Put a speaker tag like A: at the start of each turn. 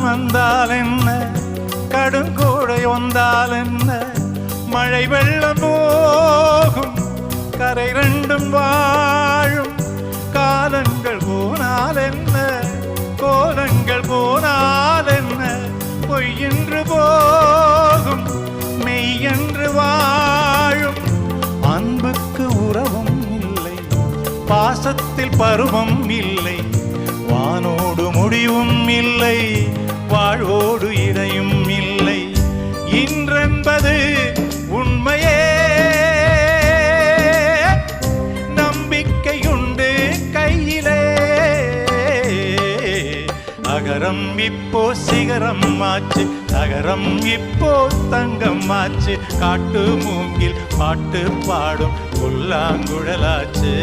A: வந்தால் என்ன, கடுங்கோடை வந்தால் என்ன, மழை வெள்ளம் போகும் கரை ரெண்டும் வாழும். காலங்கள் போனால் என்ன, கோலங்கள் போனால் என்ன, பொய் என்று போகும் மெய் என்று வாழும். அன்புக்கு உறவும் இல்லை, பாசத்தில் பருவம் இல்லை, வானோடு முடிவும் இல்லை, வாழ்வோடு இடையும் இல்லை. இன்றென்பது உண்மையே, நம்பிக்கையுண்டு கையிலே. அகரம் இப்போ சிகரம் ஆச்சு, நகரம் இப்போ தங்கம் ஆச்சு, காட்டு மூங்கில் பாட்டு பாடும் புல்லாங்குழலாச்சு.